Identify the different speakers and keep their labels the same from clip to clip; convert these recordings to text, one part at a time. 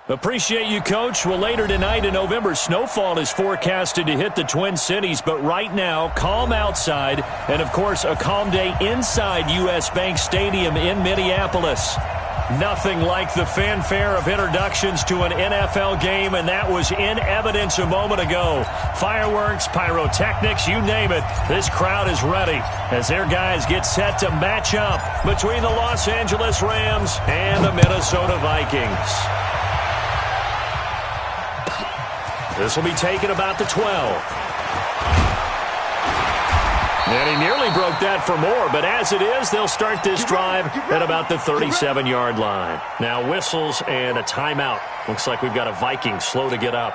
Speaker 1: Appreciate you, Coach. Well, later tonight in November, snowfall is forecasted to hit the Twin Cities, but right now, calm outside, and, of course, a calm day inside U.S. Bank Stadium in Minneapolis. Nothing like the fanfare of introductions to an NFL game, and that was in evidence a moment ago. Fireworks, pyrotechnics, you name it. This crowd is ready as their guys get set to match up between the Los Angeles Rams and the Minnesota Vikings. This will be taken about the 12. And he nearly broke that for more, but as it is, they'll start this drive at about the 37-yard line. Now whistles and a timeout. Looks like we've got a Viking slow to get up.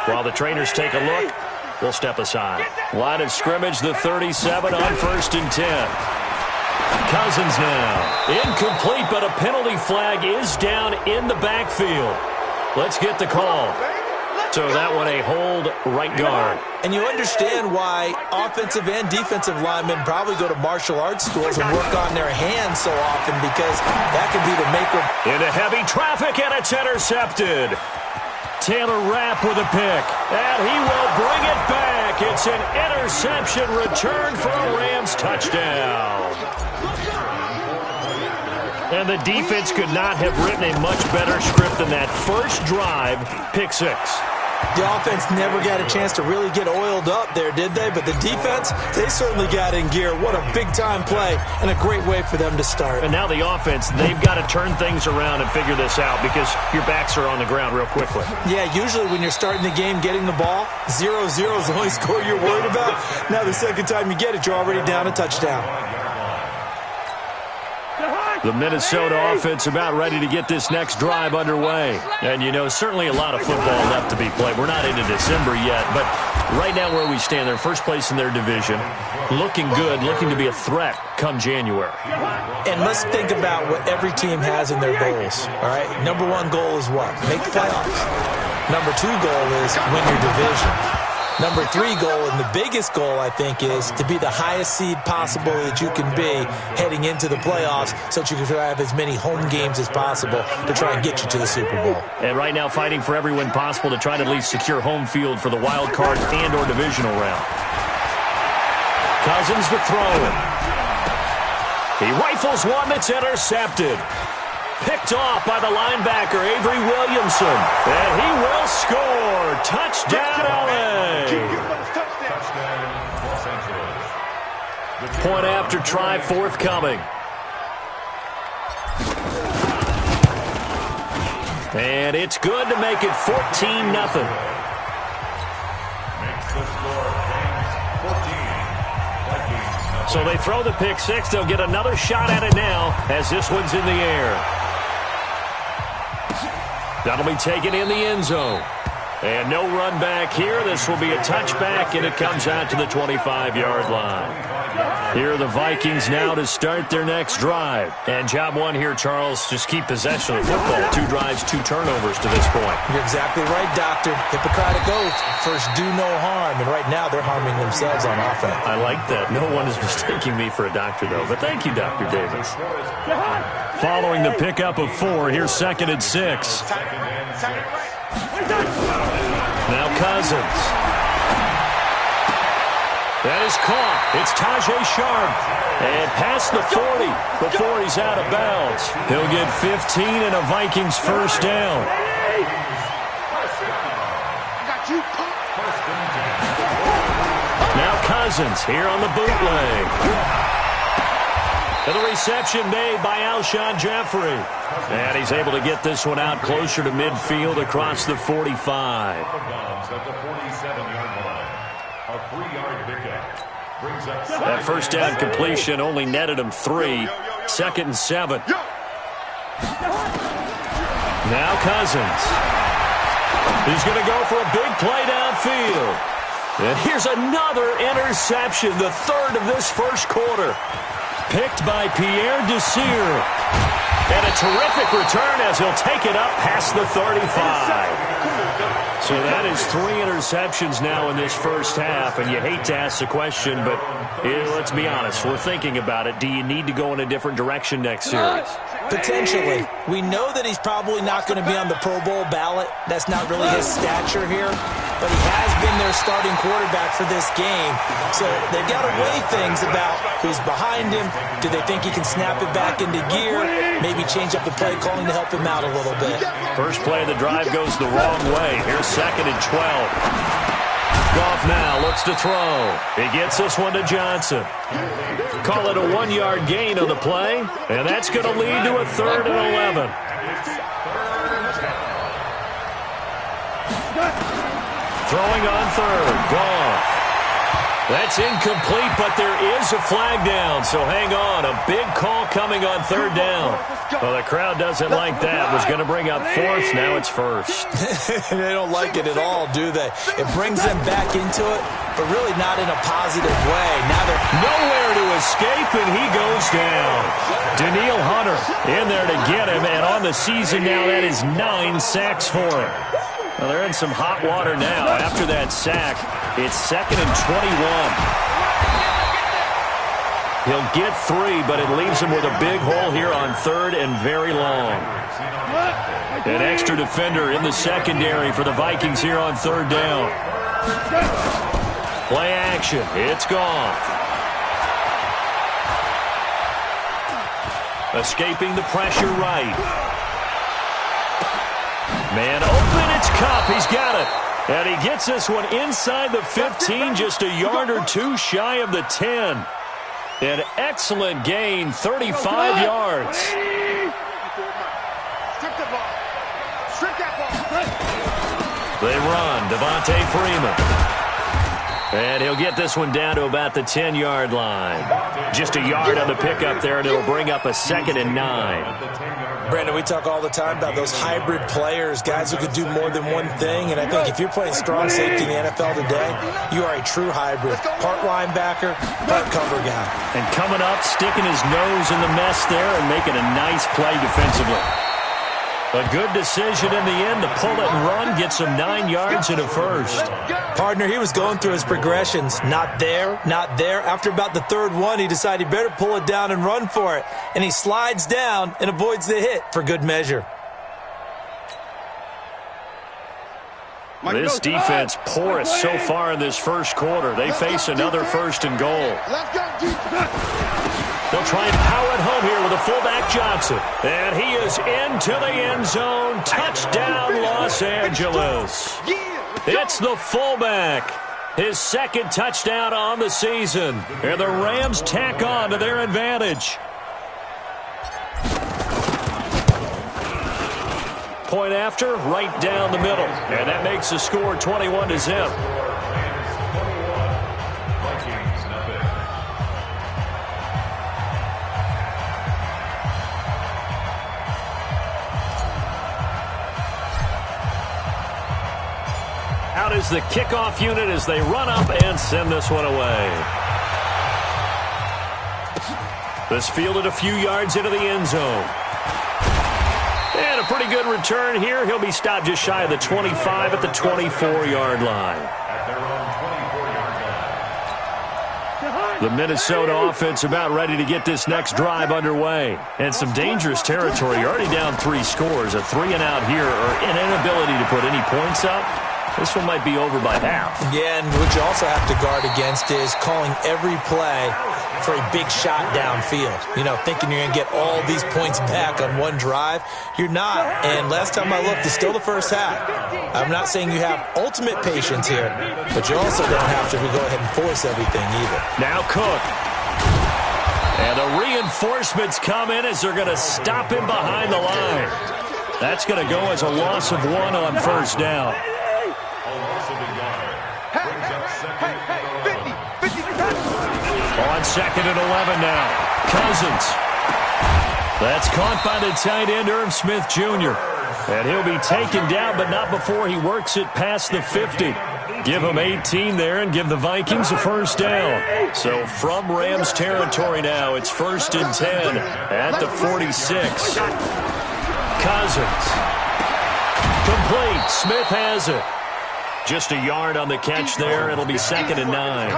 Speaker 1: While the trainers take a look, we'll step aside. Line of scrimmage, the 37 on 1st and 10. Cousins now. Incomplete, but a penalty flag is down in the backfield. Let's get the call. So that one a hold right guard.
Speaker 2: And you understand why offensive and defensive linemen probably go to martial arts schools and work on their hands so often, because that can be the maker.
Speaker 1: Into heavy traffic, and it's intercepted. Taylor Rapp with a pick, and he will bring it back. It's an interception return for a Rams touchdown. And the defense could not have written a much better script than that first drive, pick six.
Speaker 2: The offense never got a chance to really get oiled up there, did they? But the defense, they certainly got in gear. What a big-time play and a great way for them to start.
Speaker 1: And now the offense, they've got to turn things around and figure this out, because your backs are on the ground real quickly.
Speaker 2: Yeah, usually when you're starting the game, getting the ball, 0-0 is the only score you're worried about. Now the second time you get it, you're already down a touchdown.
Speaker 1: The Minnesota offense about ready to get this next drive underway. And, you know, certainly a lot of football left to be played. We're not into December yet, but right now where we stand, they're first place in their division, looking good, looking to be a threat come January.
Speaker 2: And let's think about what every team has in their goals, all right? Number one goal is what? Make the playoffs. Number two goal is win your division. Number three goal, and the biggest goal, I think, is to be the highest seed possible that you can be heading into the playoffs, so that you can have as many home games as possible to try and get you to the Super Bowl.
Speaker 1: And right now fighting for every win possible to try to at least secure home field for the wild card and or divisional round. Cousins to throw. He rifles one that's intercepted. Picked off by the linebacker, Avery Williamson. And he will score. Touchdown, LA. Point after try forthcoming. And it's good to make it 14-0. So they throw the pick six. They'll get another shot at it now as this one's in the air. That'll be taken in the end zone. And no run back here. This will be a touchback, and it comes out to the 25-yard line. Here are the Vikings now to start their next drive. And job one here, Charles, just keep possession of the football. 2 drives, 2 turnovers to this point.
Speaker 2: You're exactly right, Doctor. Hippocratic oath. First, do no harm. And right now, they're harming themselves on offense.
Speaker 1: I like that. No one is mistaking me for a doctor, though. But thank you, Dr. Davis. Following the pickup of 4, here's 2nd and 6. Now Cousins. That is caught. It's Tajay Sharp. And past the 40 before he's out of bounds. He'll get 15 and a Vikings first down. Now Cousins here on the bootleg. And the reception made by Alshon Jeffrey. And he's able to get this one out closer to midfield across the 45. That first down completion only netted him 3. 2nd and 7. Now Cousins. He's going to go for a big play downfield. And here's another interception, the 3rd of this first quarter. Picked by Pierre Desir. And a terrific return as he'll take it up past the 35. So that is 3 interceptions now in this first half, and you hate to ask the question, but let's be honest. We're thinking about it. Do you need to go in a different direction next series?
Speaker 2: Potentially. We know that he's probably not going to be on the Pro Bowl ballot. That's not really his stature here. But he has been their starting quarterback for this game. So they've got to weigh things about who's behind him. Do they think he can snap it back into gear? Maybe change up the play calling to help him out a little bit.
Speaker 1: First play of the drive goes the wrong way. Here's 2nd and 12. Goff now looks to throw. He gets this one to Johnson. Call it a 1-yard gain on the play, and that's going to lead to a 3rd and 11. Throwing on 3rd. Goff. That's incomplete, but there is a flag down, so hang on. A big call coming on 3rd down. Well, the crowd doesn't like that. Was going to bring up 4th. Now it's 1st.
Speaker 2: They don't like it at all, do they? It brings them back into it, but really not in a positive way. Now they're
Speaker 1: nowhere to escape, and he goes down. Daniil Hunter in there to get him, and on the season now, that is 9 sacks for him. Well, they're in some hot water now. After that sack, it's 2nd and 21. He'll get 3, but it leaves him with a big hole here on 3rd and very long. An extra defender in the secondary for the Vikings here on 3rd down. Play action. It's Goff. Escaping the pressure right. Man open, it's Kupp. He's got it. And he gets this one inside the 15, just a yard or 2 shy of the 10. An excellent gain, 35 yards. They run, Devontae Freeman. And he'll get this one down to about the 10-yard line. Just a yard on the pickup there, and it'll bring up a 2nd and 9.
Speaker 2: Brandon, we talk all the time about those hybrid players, guys who could do more than one thing. And I think if you're playing strong safety in the NFL today, you are a true hybrid. Part linebacker, part cover guy.
Speaker 1: And coming up, sticking his nose in the mess there and making a nice play defensively. A good decision in the end to pull it and run, get some 9 yards and a 1st.
Speaker 2: Partner, he was going through his progressions. Not there, not there. After about the 3rd one, he decided he better pull it down and run for it. And he slides down and avoids the hit for good measure.
Speaker 1: This defense porous so far in this first quarter. They face another 1st and goal. They'll try and power it home here with a fullback Johnson. And he is into the end zone. Touchdown, Los Angeles. It's the fullback. His 2nd touchdown on the season. And the Rams tack on to their advantage. Point after, right down the middle. And that makes the score 21-0. Out is the kickoff unit as they run up and send this one away. This fielded a few yards into the end zone. And a pretty good return here. He'll be stopped just shy of the 25 at the 24-yard line. The Minnesota offense about ready to get this next drive underway. And some dangerous territory. You're already down 3 scores. A 3-and-out here or an inability to put any points up. This one might be over by half. Yeah, and what you also have to guard against is calling every play for a big shot downfield. You know, thinking you're going to get all these points back on one drive. You're not. And last time I looked, it's still the first half. I'm not saying you have ultimate patience here, but you also don't have to go ahead and force everything either. Now Cook. And the reinforcements come in as they're going to stop him behind the line. That's going to go as a loss of 1 on first down. On 2nd and 11 now. Cousins. That's caught by the tight end, Irv Smith Jr. And he'll be taken down, but not before he works it past the 50. Give him 18 there and give the Vikings a first down. So from Rams territory now, it's 1st and 10 at the 46. Cousins. Complete. Smith has it. Just a yard on the catch there. It'll be 2nd and 9.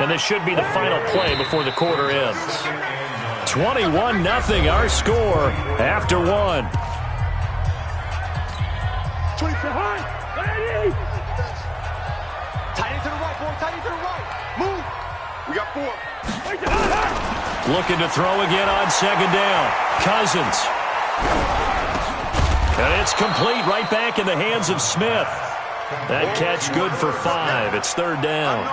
Speaker 1: And this should be the final play before the quarter ends. 21-0 our score after 1.
Speaker 3: Tight end to the right, boy. Tight end to the right. Move. We got 4.
Speaker 1: Looking to throw again on 2nd down. Cousins. And it's complete right back in the hands of Smith. That catch good for 5. It's 3rd down.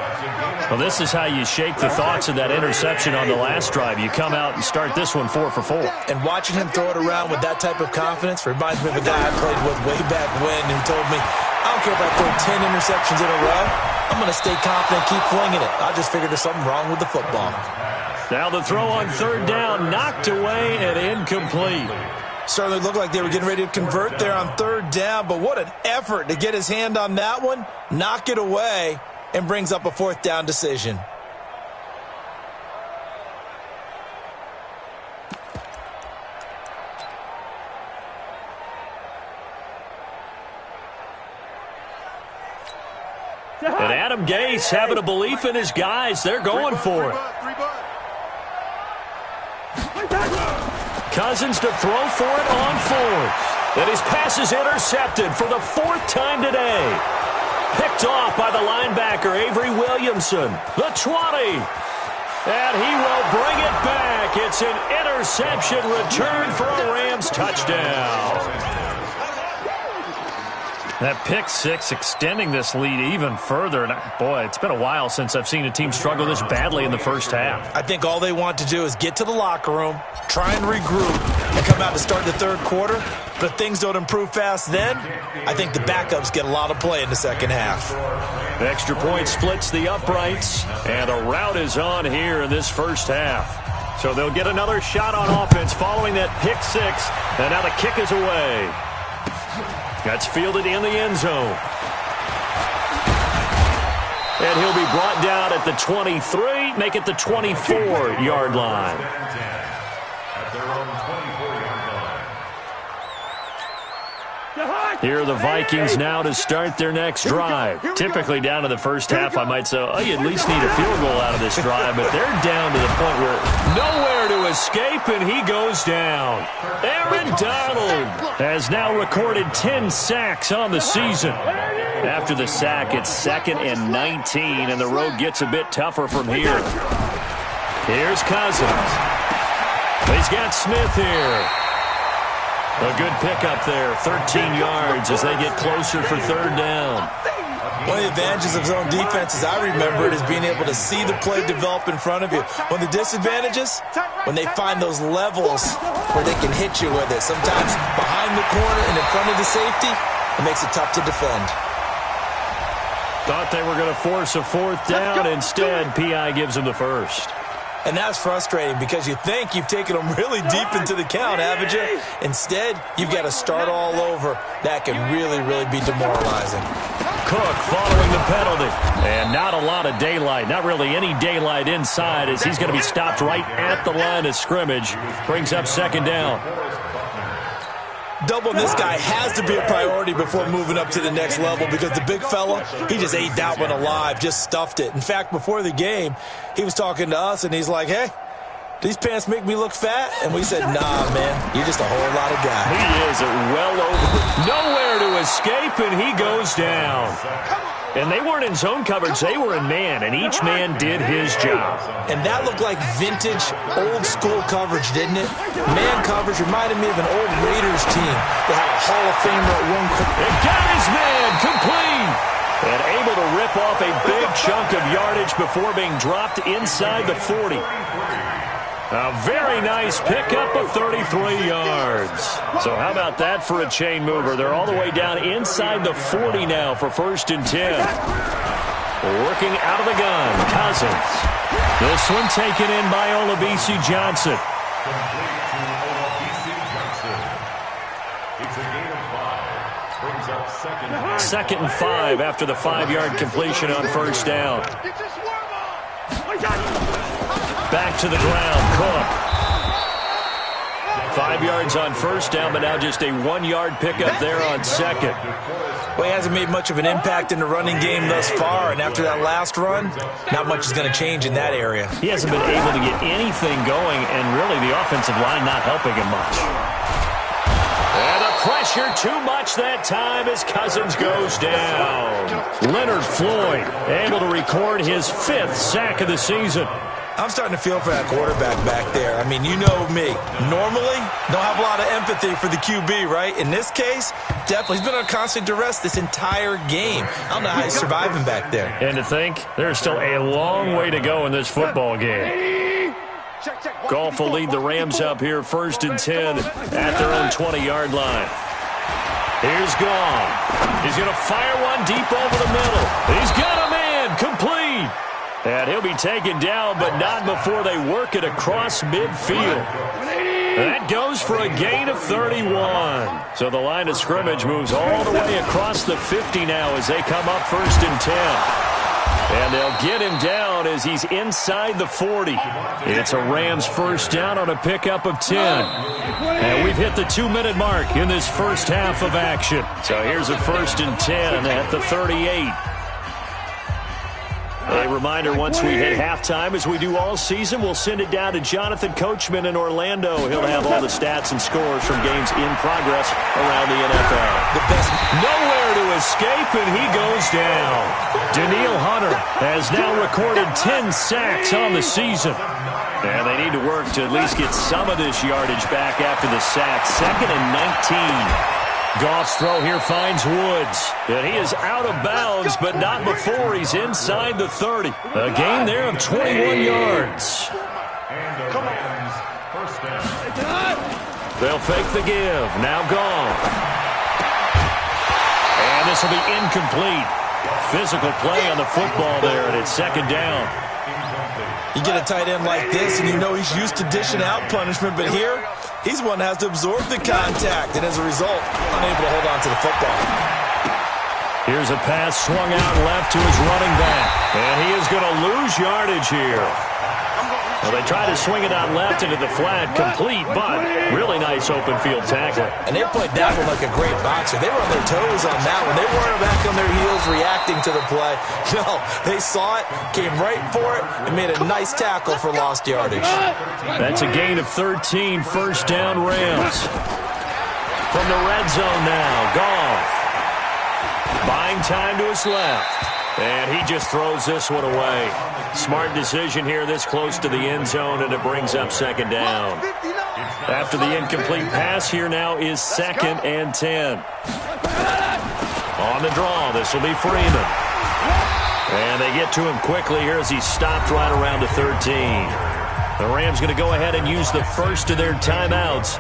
Speaker 1: Well, this is how you shake the thoughts of that interception on the last drive. You come out and start this one 4 for 4.
Speaker 2: And watching him throw it around with that type of confidence reminds me of a guy I played with way back when who told me, I don't care if I throw 10 interceptions in a row. I'm going to stay confident, keep flinging it. I just figured there's something wrong with the football.
Speaker 1: Now the throw on 3rd down, knocked away and incomplete.
Speaker 2: Certainly looked like they were getting ready to convert there on 3rd down, but what an effort to get his hand on that one, knock it away, and brings up a 4th down decision.
Speaker 1: And Adam Gase having a belief in his guys. They're going for it. Cousins to throw for it on 4th. And his pass is intercepted for the 4th time today. Picked off by the linebacker, Avery Williamson. The 20. And he will bring it back. It's an interception return for a Rams touchdown. That pick 6 extending this lead even further. And boy, it's been a while since I've seen a team struggle this badly in the first half.
Speaker 2: I think all they want to do is get to the locker room, try and regroup, and come out to start the 3rd quarter. But if things don't improve fast then, I think the backups get a lot of play in the 2nd half.
Speaker 1: The extra point splits the uprights, and a rout is on here in this first half. So they'll get another shot on offense following that pick 6, and now the kick is away. That's fielded in the end zone. And he'll be brought down at the 23, make it the 24-yard line. Here are the Vikings now to start their next drive. Typically down to the first half, I might say, oh, you at least need a field goal out of this drive, but they're down to the point where nowhere to escape, and he goes down. Aaron Donald has now recorded 10 sacks on the season. After the sack, it's 2nd and 19, and the road gets a bit tougher from here. Here's Cousins. He's got Smith here. A good pickup there, 13 yards as they get closer for 3rd down.
Speaker 2: One of the advantages of zone defense, as I remember it, is being able to see the play develop in front of you. One of the disadvantages, when they find those levels where they can hit you with it. Sometimes behind the corner and in front of the safety, it makes it tough to defend.
Speaker 1: Thought they were going to force a 4th down. Instead, P.I. gives them the 1st.
Speaker 2: And that's frustrating because you think you've taken them really deep into the count, haven't you? Instead, you've got to start all over. That can really, really be demoralizing.
Speaker 1: Cook following the penalty. And not a lot of daylight. Not really any daylight inside as he's going to be stopped right at the line of scrimmage. Brings up 2nd down.
Speaker 2: Doubling this guy has to be a priority before moving up to the next level because the big fella, he just ate that one alive, just stuffed it. In fact, before the game, he was talking to us, and he's like, hey, these pants make me look fat? And we said, nah, man, you're just a whole lot of guy.
Speaker 1: He is well over. Nowhere to escape, and he goes down. And they weren't in zone coverage. They were in man, and each man did his job.
Speaker 2: And that looked like vintage, old-school coverage, didn't it? Man coverage reminded me of an old Raiders team that had a Hall of Famer at one point.
Speaker 1: And got his man complete. And able to rip off a big chunk of yardage before being dropped inside the 40. A very nice pickup of 33 yards. So how about that for a chain mover? They're all the way down inside the 40 now for 1st and 10. Working out of the gun, Cousins. This one taken in by Olabisi Johnson.
Speaker 3: It's a gain of 5. Brings up
Speaker 1: 2nd and 5 after the 5-yard completion on 1st down. Back to the ground, Cook. 5 yards on first down, but now just a 1-yard pickup there on second.
Speaker 2: Well, he hasn't made much of an impact in the running game thus far, and after that last run, not much is going to change in that area.
Speaker 1: He hasn't been able to get anything going, and really the offensive line not helping him much. And the pressure too much that time as Cousins goes down. Leonard Floyd able to record his 5th sack of the season.
Speaker 2: I'm starting to feel for that quarterback back there. I mean, you know me. Normally, don't have a lot of empathy for the QB, right? In this case, definitely. He's been on constant duress this entire game. I don't know how he's surviving back there.
Speaker 1: And to think, there's still a long way to go in this football game. Goff will lead the Rams up here 1st and 10 at their own 20-yard line. Here's Goff. He's going to fire one deep over the middle. He's got a man complete. And he'll be taken down, but not before they work it across midfield. That goes for a gain of 31. So the line of scrimmage moves all the way across the 50 now as they come up 1st and 10. And they'll get him down as he's inside the 40. It's a Rams first down on a pickup of 10. And we've hit the 2-minute mark in this first half of action. So here's a 1st and 10 at the 38. A reminder, once we hit halftime, as we do all season, we'll send it down to Jonathan Coachman in Orlando. He'll have all the stats and scores from games in progress around the NFL.
Speaker 2: The best.
Speaker 1: Nowhere to escape, and he goes down. Daniil Hunter has now recorded 10 sacks on the season. And they need to work to at least get some of this yardage back after the sack. 2nd and 19. Goff's throw here finds Woods. And he is out of bounds, but not before he's inside the 30. A gain there of 21 yards. They'll fake the give. Now Goff. And this will be incomplete. Physical play on the football there, and it's 2nd down.
Speaker 2: You get a tight end like this, and you know he's used to dishing out punishment, but here, he's one that has to absorb the contact, and as a result, unable to hold on to the football.
Speaker 1: Here's a pass swung out left to his running back, and he is going to lose yardage here. Well, they try to swing it out left into the flat, complete, but really nice open field tackle.
Speaker 2: And they played that one like a great boxer. They were on their toes on that one. They weren't back on their heels reacting to the play. No, they saw it, came right for it, and made a nice tackle for lost yardage.
Speaker 1: That's a gain of 13, 1st down Rams. From the red zone now, Goff. Buying time to his left. And he just throws this one away. Smart decision here this close to the end zone, and it brings up 2nd down. After the incomplete pass, here now is 2nd and 10. On the draw, this will be Freeman. And they get to him quickly here as he's stopped right around the 13. The Rams going to go ahead and use the first of their timeouts,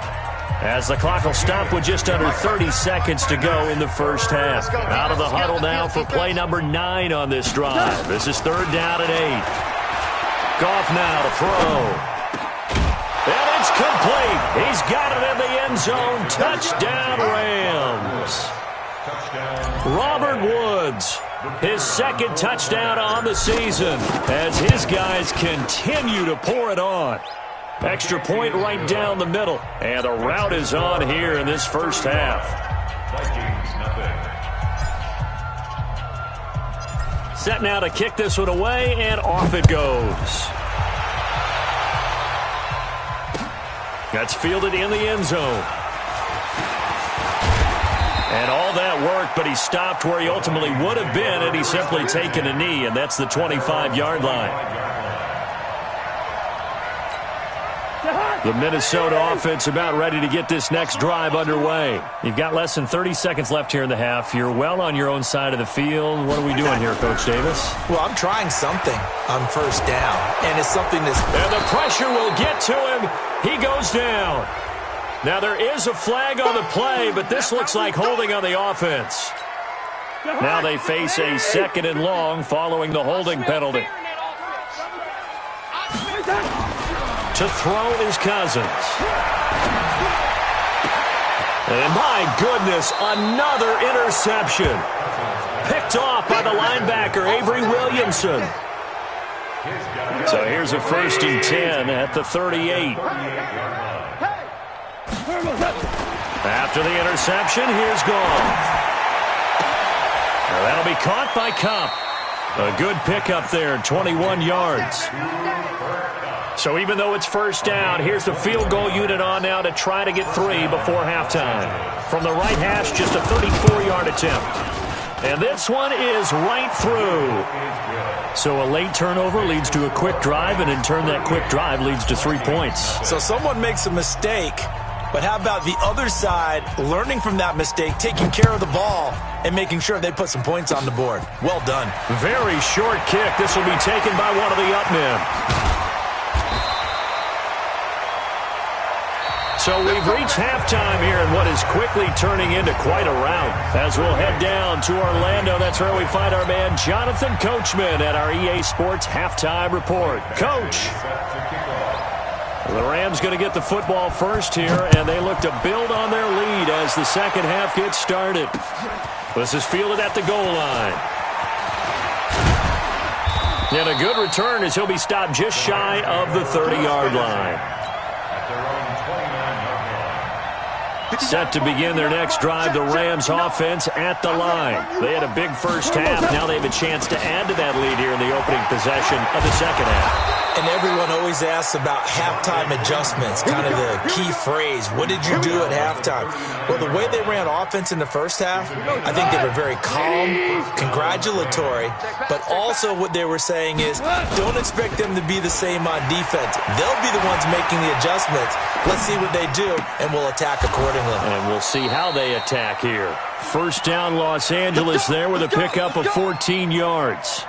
Speaker 1: as the clock will stop with just under 30 seconds to go in the first half. Out of the huddle now for play number 9 on this drive. This is 3rd down and 8. Goff now to throw. And it's complete. He's got it in the end zone. Touchdown, Rams. Robert Woods, his 2nd touchdown on the season, as his guys continue to pour it on. Extra point right down the middle. And the route is on here in this first half. Set now to kick this one away, and off it goes. That's fielded in the end zone. And all that work, but he stopped where he ultimately would have been had he simply taken a knee, and that's the 25-yard line. The Minnesota offense about ready to get this next drive underway. You've got less than 30 seconds left here in the half. You're well on your own side of the field. What are we doing here, Coach Davis?
Speaker 2: Well, I'm trying something on 1st down, and it's something that's...
Speaker 1: And the pressure will get to him. He goes down. Now, there is a flag on the play, but this looks like holding on the offense. Now they face a 2nd and long following the holding penalty. To throw is Cousins. And my goodness, another interception. Picked off by the linebacker, Avery Williamson. So here's a 1st and 10 at the 38. After the interception, here's Goff. Now that'll be caught by Cup. A good pickup there, 21 yards. So even though it's first down, here's the field goal unit on now to try to get 3 before halftime. From the right hash, just a 34-yard attempt. And this one is right through. So a late turnover leads to a quick drive, and in turn that quick drive leads to 3 points.
Speaker 2: So someone makes a mistake, but how about the other side learning from that mistake, taking care of the ball, and making sure they put some points on the board? Well done.
Speaker 1: Very short kick. This will be taken by one of the up men. So we've reached halftime here in what is quickly turning into quite a rout. As we'll head down to Orlando, that's where we find our man Jonathan Coachman at our EA Sports Halftime Report. Coach, the Rams going to get the football first here, and they look to build on their lead as the second half gets started. This is fielded at the goal line. And a good return as he'll be stopped just shy of the 30-yard line. Set to begin their next drive, the Rams offense at the line. They had a big first half. Now they have a chance to add to that lead here in the opening possession of the second half.
Speaker 2: And everyone always asks about halftime adjustments, kind of the key phrase. What did you do at halftime? Well, the way they ran offense in the first half, I think they were very calm, congratulatory, but also what they were saying is don't expect them to be the same on defense. They'll be the ones making the adjustments. Let's see what they do, and we'll attack accordingly.
Speaker 1: And we'll see how they attack here. First down, Los Angeles there with a pickup of 14 yards.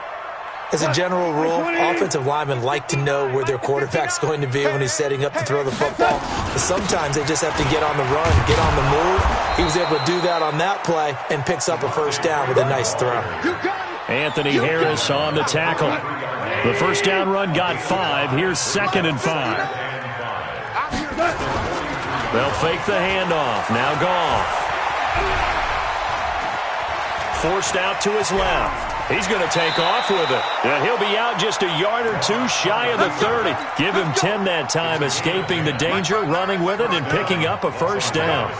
Speaker 2: As a general rule, offensive linemen like to know where their quarterback's going to be when he's setting up to throw the football. But sometimes they just have to get on the run, get on the move. He was able to do that on that play and picks up a first down with a nice throw.
Speaker 1: Anthony Harris on the tackle. The first down run got 5. Here's 2nd and 5. They'll fake the handoff. Now Goff. Forced out to his left. He's going to take off with it. And he'll be out just a yard or two shy of the 30. Give him 10 that time, escaping the danger, running with it, and picking up a first down.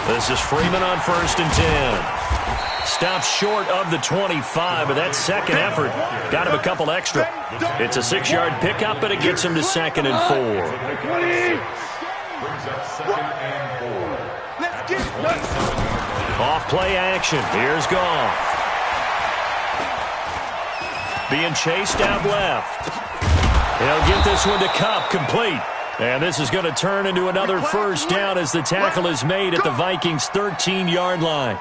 Speaker 1: This is Freeman on 1st and 10. Stops short of the 25, but that second effort got him a couple extra. It's a 6-yard pickup, but it gets him to 2nd and 4. Off play action. Here's Goff. Being chased out left. He'll get this one to Cup, complete. And this is going to turn into another first down as the tackle is made at the Vikings' 13-yard line.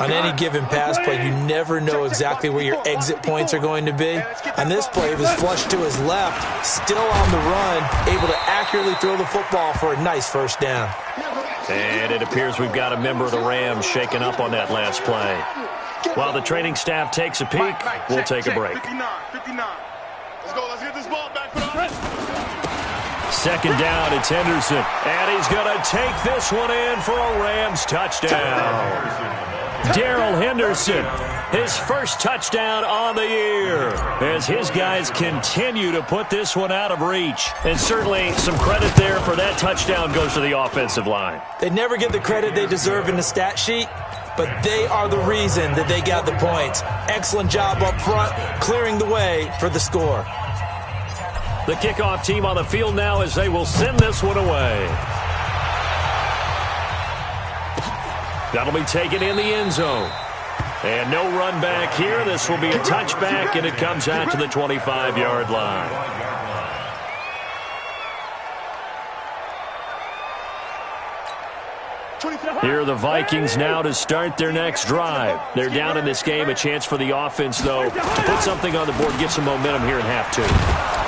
Speaker 2: On any given pass play, you never know exactly where your exit points are going to be. On this play, it was flushed to his left, still on the run, able to accurately throw the football for a nice first down.
Speaker 1: And it appears we've got a member of the Rams shaken up on that last play. While the training staff takes a peek, we'll take a break.
Speaker 3: 59. Let's go. Let's get this ball back.
Speaker 1: Second down, it's Henderson. And he's going to take this one in for a Rams touchdown. Darrell Henderson, his first touchdown on the year, as his guys continue to put this one out of reach. And certainly some credit there for that touchdown goes to the offensive line.
Speaker 2: They never get the credit they deserve in the stat sheet, but they are the reason that they got the points. Excellent job up front, clearing the way for the score.
Speaker 1: The kickoff team on the field now as they will send this one away. That'll be taken in the end zone. And no run back here. This will be a touchback, and it comes out to the 25-yard line. Here are the Vikings now to start their next drive. They're down in this game. A chance for the offense, though, to put something on the board, get some momentum here in half 2.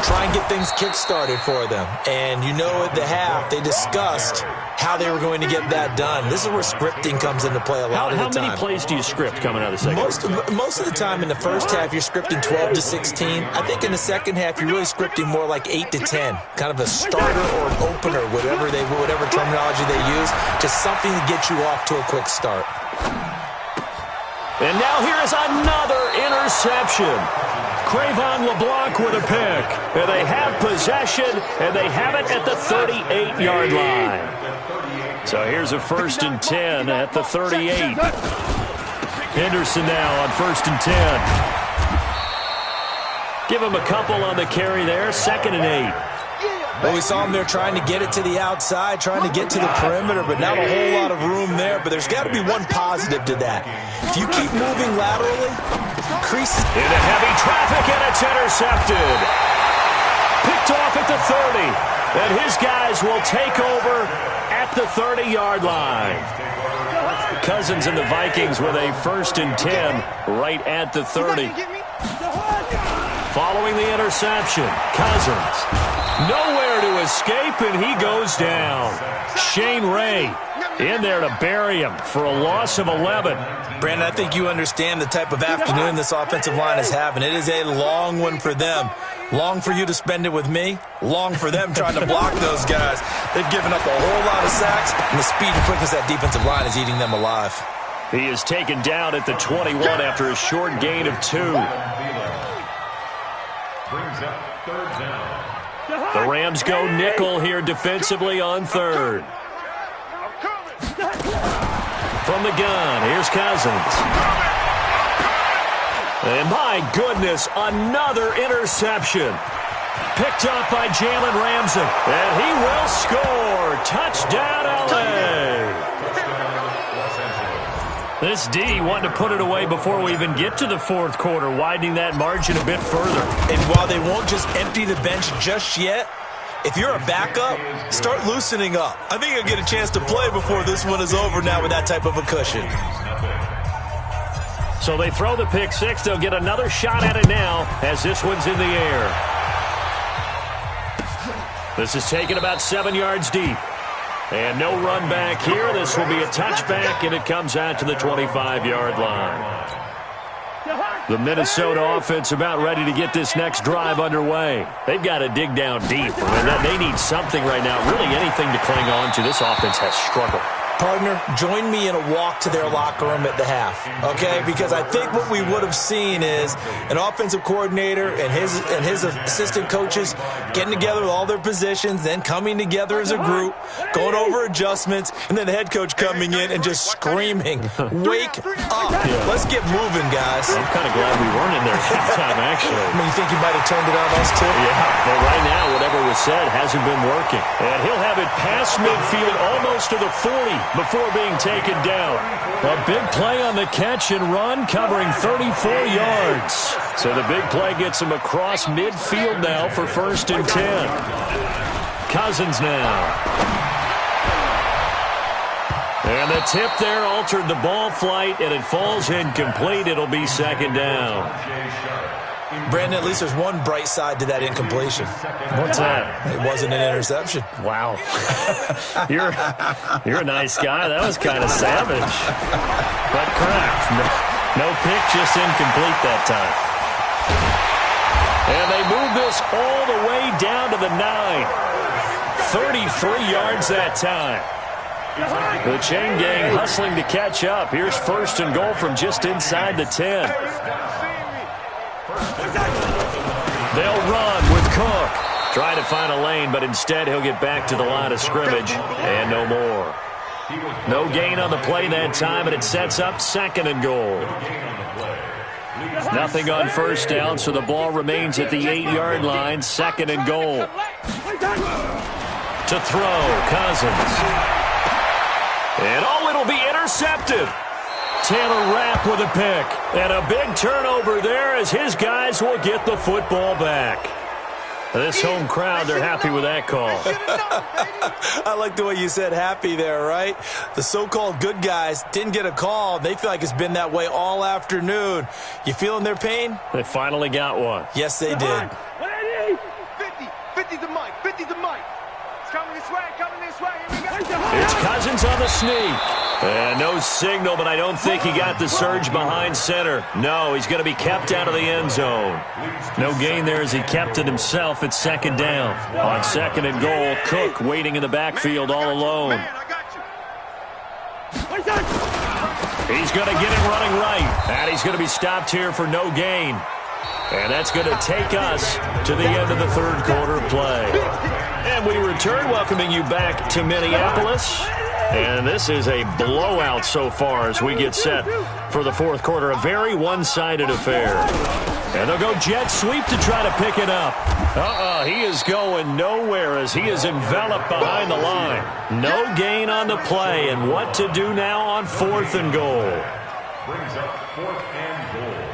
Speaker 2: Try and get things kick-started for them. And you know at the half, they discussed how they were going to get that done. This is where scripting comes into play a lot of the time.
Speaker 1: How many plays do you script coming out of the second half?
Speaker 2: Most of the time in the first half, you're scripting 12 to 16. I think in the second half, you're really scripting more like 8 to 10. Kind of a starter or an opener, whatever terminology they use. Just something to get you off to a quick start.
Speaker 1: And now here is another interception. Cravon LeBlanc with a pick. And they have possession, and they have it at the 38-yard line. So here's a 1st and 10 at the 38. Henderson now on 1st and 10. Give him a couple on the carry there. 2nd and 8.
Speaker 2: Well, we saw him there trying to get it to the outside, trying to get to the perimeter, but not a whole lot of room there. But there's got to be one positive to that. If you keep moving laterally, creases
Speaker 1: into heavy traffic, and it's intercepted. Picked off at the 30. And his guys will take over at the 30-yard line. Cousins and the Vikings with a 1st and 10 right at the 30. Following the interception, Cousins nowhere to escape, and he goes down. Shane Ray in there to bury him for a loss of 11.
Speaker 2: Brandon, I think you understand the type of afternoon this offensive line is having. It is a long one for them. Long for you to spend it with me. Long for them trying to block those guys. They've given up a whole lot of sacks, and the speed and quickness of that defensive line is eating them alive.
Speaker 1: He is taken down at the 21 after a short gain of 2. The Rams go nickel here defensively on 3rd. From the gun, here's Cousins. And my goodness, another interception. Picked up by Jalen Ramsey. And he will score. Touchdown, L.A. This D wanted to put it away before we even get to the 4th quarter, widening that margin a bit further.
Speaker 2: And while they won't just empty the bench just yet, if you're a backup, start loosening up. I think you'll get a chance to play before this one is over now with that type of a cushion.
Speaker 1: So they throw the pick 6. They'll get another shot at it now as this one's in the air. This is taken about 7 yards deep. And no run back here. This will be a touchback, and it comes out to the 25-yard line. The Minnesota offense about ready to get this next drive underway. They've got to dig down deep. They need something right now, really anything to cling on to. This offense has struggled.
Speaker 2: Partner, join me in a walk to their locker room at the half, okay? Because I think what we would have seen is an offensive coordinator and his assistant coaches getting together with all their positions, then coming together as a group, going over adjustments, and then the head coach coming in and just screaming, "Wake up! Let's get moving, guys."
Speaker 1: I'm kind of glad we weren't in there halftime, actually.
Speaker 2: I mean, you think you might have turned it on us too?
Speaker 1: Yeah, but right now, whatever was said hasn't been working. And he'll have it past midfield, almost to the 40. Before being taken down. A big play on the catch and run, covering 34 yards. So the big play gets him across midfield now for 1st and 10. Cousins now. And the tip there altered the ball flight, and it falls incomplete. It'll be 2nd down.
Speaker 2: Brandon, at least there's one bright side to that incompletion.
Speaker 1: What's that?
Speaker 2: It wasn't an interception.
Speaker 1: Wow. You're a nice guy. That was kind of savage. But correct. No pick, just incomplete that time. And they move this all the way down to the 9. 33 yards that time. The chain gang hustling to catch up. Here's 1st and goal from just inside the 10. They'll run with Cook. Trying to find a lane, but instead he'll get back to the line of scrimmage. And no more. No gain on the play that time, and it sets up 2nd and goal. Nothing on 1st down, so the ball remains at the 8-yard line. 2nd and goal. To throw, Cousins. And it'll be intercepted. Taylor Rapp with a pick. And a big turnover there as his guys will get the football back. This home crowd, they're happy with that call.
Speaker 2: I like the way you said happy there, right? The so-called good guys didn't get a call. They feel like it's been that way all afternoon. You feeling their pain?
Speaker 1: They finally got one.
Speaker 2: Yes, they did.
Speaker 3: 50 the mic. 50 the mic. It's coming this way. Coming this way. Here we go.
Speaker 1: It's Cousins on the sneak. And no signal, but I don't think he got the surge behind center. No, he's going to be kept out of the end zone. No gain there as he kept it himself at 2nd down. On 2nd and goal, Cook waiting in the backfield all alone. He's going to get it running right. And he's going to be stopped here for no gain. And that's going to take us to the end of the third quarter of play. And we return, welcoming you back to Minneapolis. And this is a blowout so far as we get set for the fourth quarter. A very one-sided affair. And they'll go jet sweep to try to pick it up. He is going nowhere as he is enveloped behind the line. No gain on the play. And what to do now on fourth and goal.
Speaker 3: Brings up fourth and goal.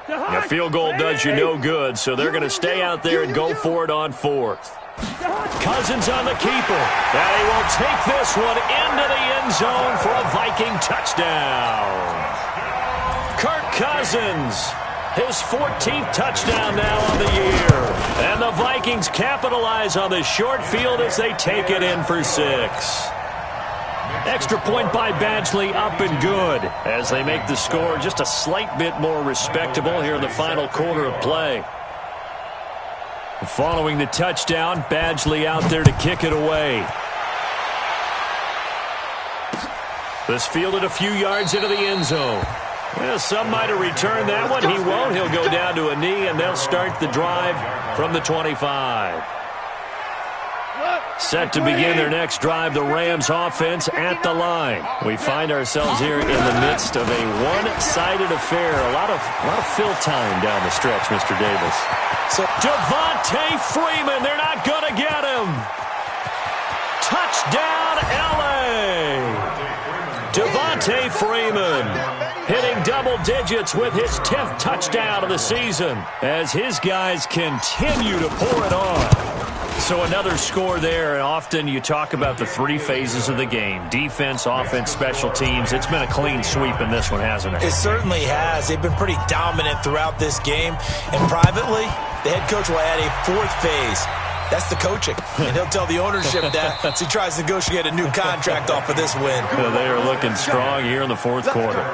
Speaker 1: A field goal does you no good, so they're going to stay out there and go for it on fourth. Cousins on the keeper. And he will take this one into the end zone for a Viking touchdown. Kirk Cousins, his 14th touchdown now on the year. And the Vikings capitalize on the short field as they take it in for 6. Extra point by Badgley, up and good as they make the score just a slight bit more respectable here in the final quarter of play. Following the touchdown, Badgley out there to kick it away. This fielded a few yards into the end zone. Well, some might have returned that one. He won't. He'll go down to a knee, and they'll start the drive from the 25. Set to begin their next drive, the Rams offense at the line. We find ourselves here in the midst of a one-sided affair. A lot of fill time down the stretch, Mr. Davis. So Devontae Freeman, they're not going to get him. Touchdown, L.A. Devontae Freeman hitting double digits with his 10th touchdown of the season as his guys continue to pour it on. So another score there, and often you talk about the three phases of the game. Defense, offense, special teams. It's been a clean sweep in this one, hasn't it?
Speaker 2: It certainly has. They've been pretty dominant throughout this game. And privately, the head coach will add a fourth phase. That's the coaching. And he'll tell the ownership that as he tries to negotiate a new contract off of this win.
Speaker 1: Well, they are looking strong here in the fourth quarter.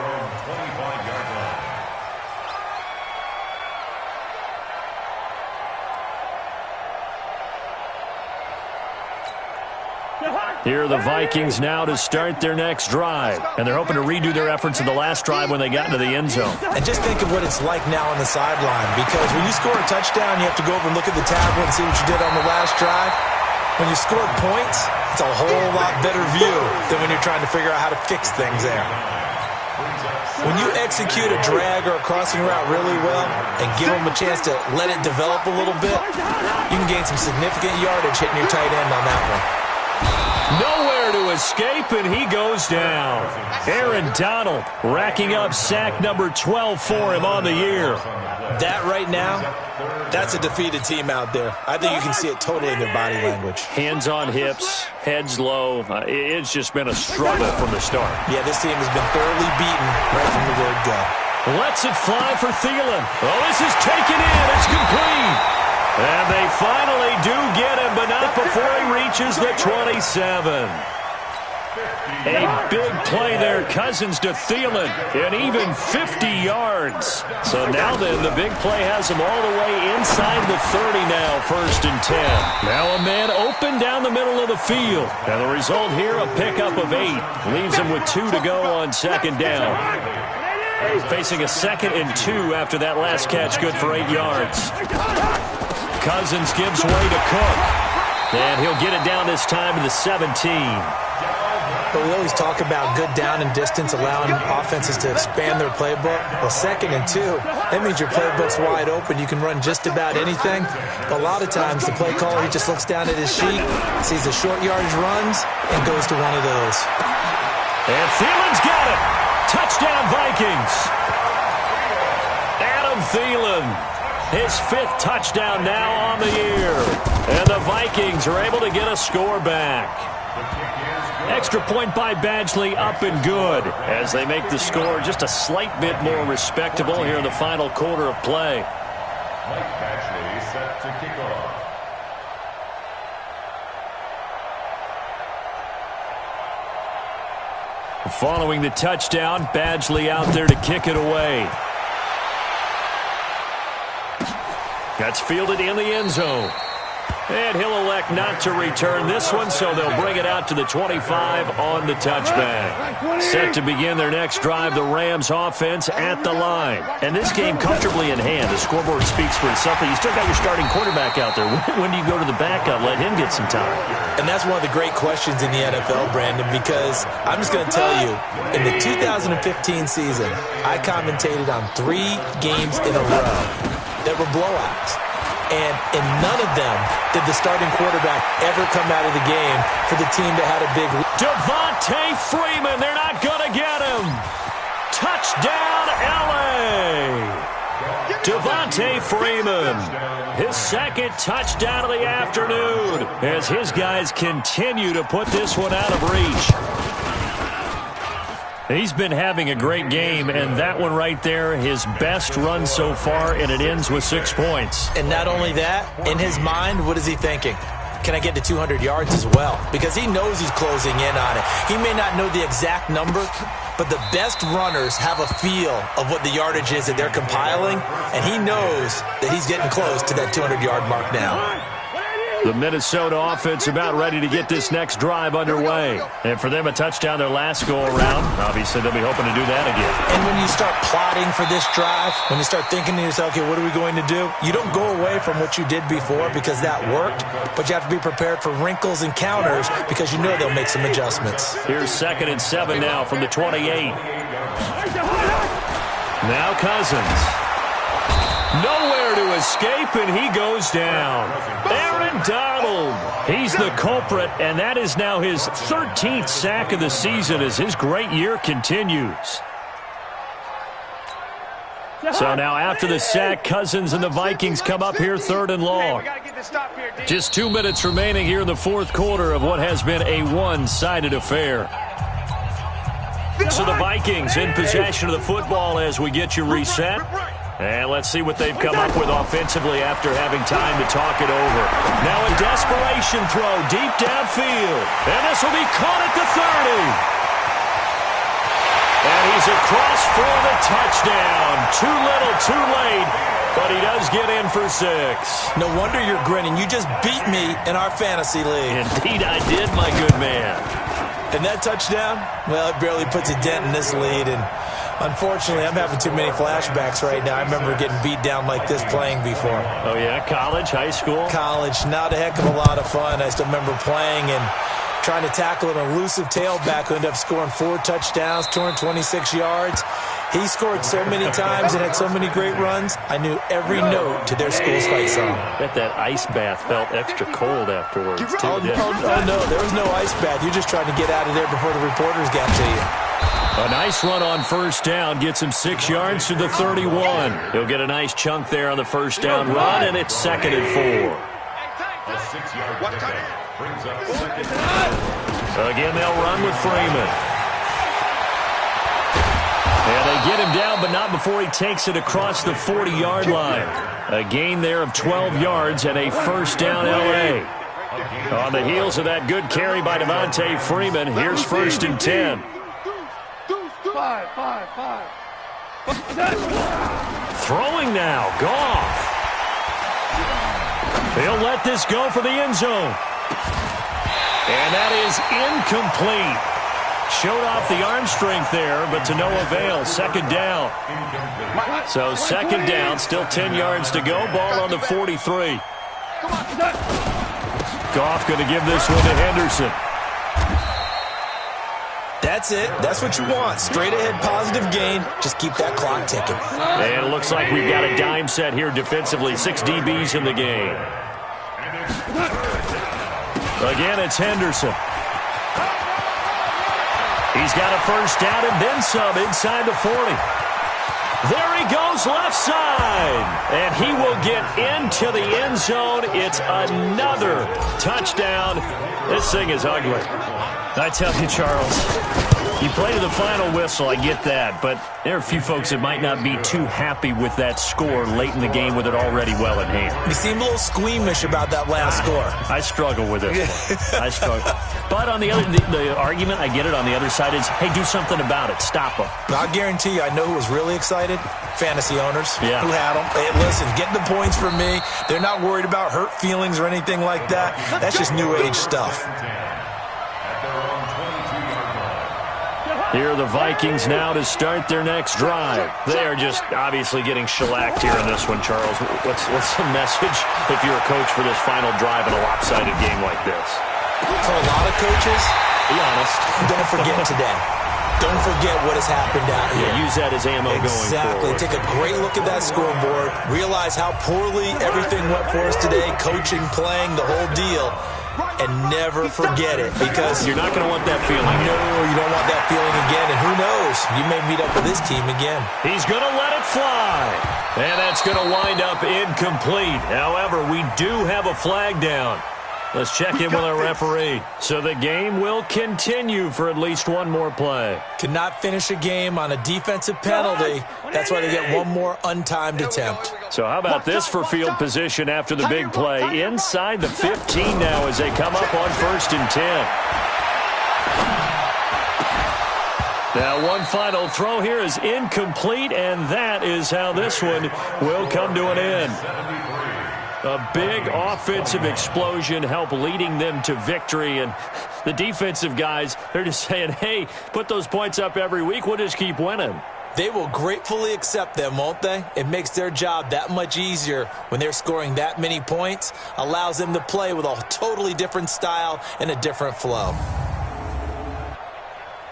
Speaker 1: Here are the Vikings now to start their next drive. And they're hoping to redo their efforts in the last drive when they got into the end zone.
Speaker 2: And just think of what it's like now on the sideline. Because when you score a touchdown, you have to go over and look at the tablet and see what you did on the last drive. When you score points, it's a whole lot better view than when you're trying to figure out how to fix things there. When you execute a drag or a crossing route really well and give them a chance to let it develop a little bit, you can gain some significant yardage hitting your tight end on that one.
Speaker 1: Nowhere to escape, and he goes down. Aaron Donald racking up sack number 12 for him on the year.
Speaker 2: That right now, that's a defeated team out there. I think you can see it totally in their body language.
Speaker 1: Hands on hips, heads low. It's just been a struggle from the start.
Speaker 2: Yeah, this team has been thoroughly beaten right from the word go.
Speaker 1: Lets it fly for Thielen. Oh, this is taken in. It's complete. And they finally do get him, but not before he reaches the 27. A big play there, Cousins to Thielen, and even 50 yards. So now then, the big play has him all the way inside the 30 now, 1st and 10. Now a man open down the middle of the field. And the result here, a pickup of 8. Leaves him with 2 to go on 2nd down. Facing a 2nd and 2 after that last catch, good for 8 yards. Cousins gives way to Cook. And he'll get it down this time to the 17.
Speaker 2: But we always talk about good down and distance, allowing offenses to expand their playbook. Well, 2nd and 2, that means your playbook's wide open. You can run just about anything. But a lot of times, the play caller, he just looks down at his sheet, sees the short yardage runs, and goes to one of those.
Speaker 1: And Thielen's got it. Touchdown, Vikings. Adam Thielen. His 5th touchdown now on the year. And the Vikings are able to get a score back. Extra point by Badgley, up and good as they make the score just a slight bit more respectable here in the final quarter of play.
Speaker 3: Mike Badgley set to kick off.
Speaker 1: Following the touchdown, Badgley out there to kick it away. That's fielded in the end zone. And he'll elect not to return this one, so they'll bring it out to the 25 on the touchback. Set to begin their next drive, the Rams offense at the line. And this game comfortably in hand. The scoreboard speaks for itself, but you still got your starting quarterback out there. When do you go to the backup? Let him get some time.
Speaker 2: And that's one of the great questions in the NFL, Brandon, because I'm just going to tell you, in the 2015 season, I commentated on 3 games in a row that were blowouts. And in none of them did the starting quarterback ever come out of the game for the team that had a big lead.
Speaker 1: Devontae Freeman, they're not going to get him. Touchdown, L.A. Devontae Freeman, his second touchdown of the afternoon as his guys continue to put this one out of reach. He's been having a great game, and that one right there, his best run so far, and it ends with 6 points.
Speaker 2: And not only that, in his mind, what is he thinking? Can I get to 200 yards as well? Because he knows he's closing in on it. He may not know the exact number, but the best runners have a feel of what the yardage is that they're compiling, and he knows that he's getting close to that 200-yard mark now.
Speaker 1: The Minnesota offense about ready to get this next drive underway. And for them, a touchdown their last go-around. Obviously, they'll be hoping to do that again.
Speaker 2: And when you start plotting for this drive, when you start thinking to yourself, okay, what are we going to do? You don't go away from what you did before because that worked, but you have to be prepared for wrinkles and counters because you know they'll make some adjustments.
Speaker 1: Here's 2nd and 7 now from the 28. Now Cousins. Nowhere to escape, and he goes down. Aaron Donald. He's the culprit, and that is now his 13th sack of the season as his great year continues. So now after the sack, Cousins and the Vikings come up here 3rd and long. Just 2 minutes remaining here in the fourth quarter of what has been a one-sided affair. So the Vikings in possession of the football as we get you reset. And let's see what they've come up with offensively after having time to talk it over. Now a desperation throw deep downfield. And this will be caught at the 30. And he's across for the touchdown. Too little, too late. But he does get in for 6.
Speaker 2: No wonder you're grinning. You just beat me in our fantasy league.
Speaker 1: Indeed I did, my good man.
Speaker 2: And that touchdown, well, it barely puts a dent in this lead. And unfortunately, I'm having too many flashbacks right now. I remember getting beat down like this playing before.
Speaker 1: Oh, yeah? College, high school?
Speaker 2: College. Not a heck of a lot of fun. I still remember playing and trying to tackle an elusive tailback who ended up scoring 4 touchdowns, 226 yards. He scored so many times and had so many great runs, I knew every note to their school's fight song.
Speaker 1: I bet that ice bath felt extra cold afterwards, too.
Speaker 2: Oh, no, there was no ice bath. You're just trying to get out of there before the reporters got to you.
Speaker 1: A nice run on first down gets him 6 yards to the 31. He'll get a nice chunk there on the first down run, and it's 2nd and 4. Again, they'll run with Freeman. And they get him down, but not before he takes it across the 40-yard line. A gain there of 12 yards and a first down L.A. On the heels of that good carry by Devontae Freeman, here's 1st and 10. Throwing now, Goff. He'll let this go for the end zone. And that is incomplete. Showed off the arm strength there, but to no avail. 2nd down. So 2nd down, still 10 yards to go. Ball on the 43. Goff going to give this one to Henderson.
Speaker 2: That's it. That's what you want. Straight ahead, positive gain. Just keep that clock ticking.
Speaker 1: And it looks like we've got a dime set here defensively. 6 DBs in the game. Again, it's Henderson. He's got a first down and then some inside the 40. There he goes left side. And he will get into the end zone. It's another touchdown. This thing is ugly. I tell you, Charles, you play to the final whistle, I get that, but there are a few folks that might not be too happy with that score late in the game with it already well in hand.
Speaker 2: You seem a little squeamish about that last score.
Speaker 1: I struggle with this one. I struggle. But on the argument, I get it, on the other side is, hey, do something about it. Stop them.
Speaker 2: I guarantee you, I know who was really excited. Fantasy owners
Speaker 1: who
Speaker 2: had them. Hey, listen, get the points from me. They're not worried about hurt feelings or anything like that. That's just new age stuff.
Speaker 1: Here are the Vikings now to start their next drive. They are just obviously getting shellacked here in this one, Charles. What's the message if you're a coach for this final drive in a lopsided game like this?
Speaker 2: For a lot of coaches,
Speaker 1: be honest,
Speaker 2: don't forget today. Don't forget what has happened out here.
Speaker 1: Yeah, use that as ammo going forward.
Speaker 2: Exactly. Take a great look at that scoreboard. Realize how poorly everything went for us today. Coaching, playing, the whole deal. And never forget it, because
Speaker 1: you're not going to want that feeling.
Speaker 2: No, you don't want that feeling again. And who knows? You may meet up with this team again.
Speaker 1: He's going to let it fly. And that's going to wind up incomplete. However, we do have a flag down. Let's check in with our referee. So the game will continue for at least one more play.
Speaker 2: Cannot finish a game on a defensive penalty. That's why they get one more untimed attempt.
Speaker 1: So how about this for field position after the big play? Inside the 15 now as they come up on 1st and 10. Now one final throw here is incomplete, and that is how this one will come to an end. A big offensive explosion helped leading them to victory, and the defensive guys, they're just saying, hey, put those points up every week, we'll just keep winning.
Speaker 2: They will gratefully accept them, won't they? It makes their job that much easier when they're scoring that many points, allows them to play with a totally different style and a different flow.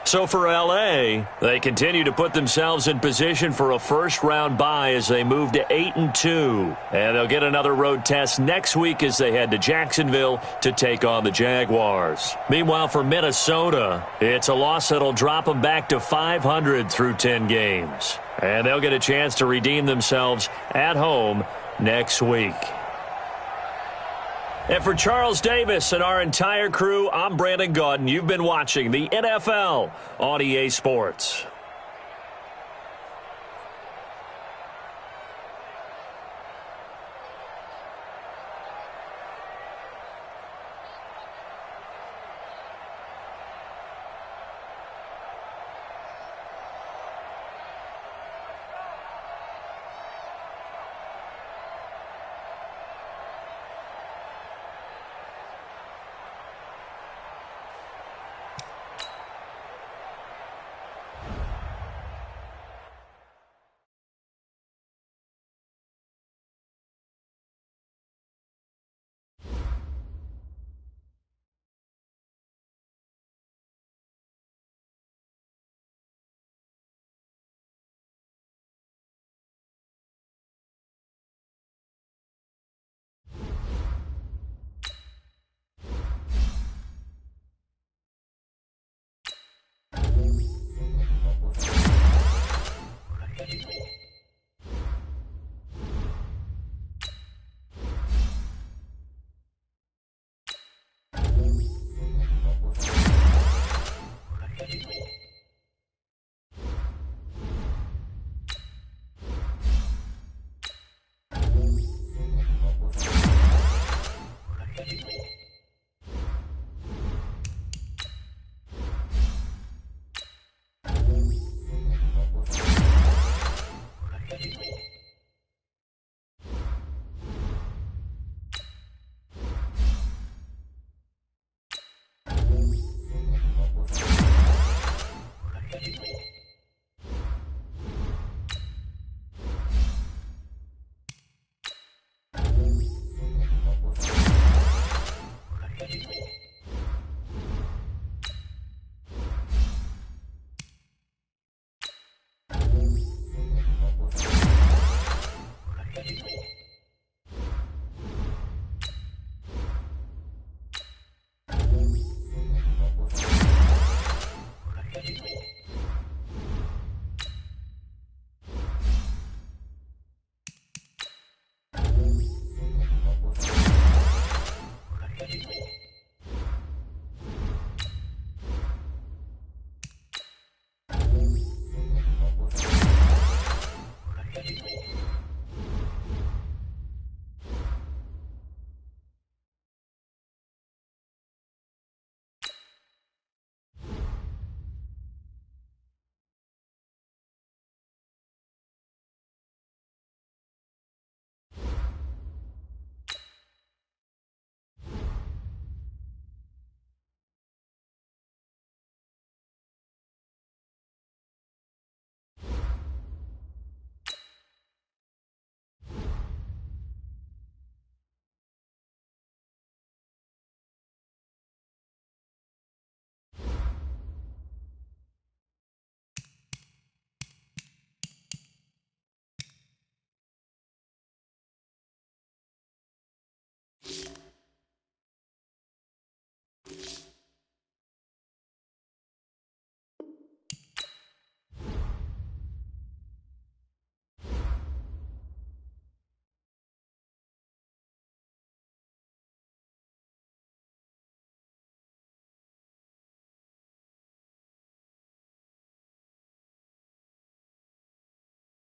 Speaker 1: So for L.A., they continue to put themselves in position for a first-round bye as they move to 8-2. And they'll get another road test next week as they head to Jacksonville to take on the Jaguars. Meanwhile, for Minnesota, it's a loss that'll drop them back to 500 through 10 games. And they'll get a chance to redeem themselves at home next week. And for Charles Davis and our entire crew, I'm Brandon Gaudin. You've been watching the NFL on EA Sports.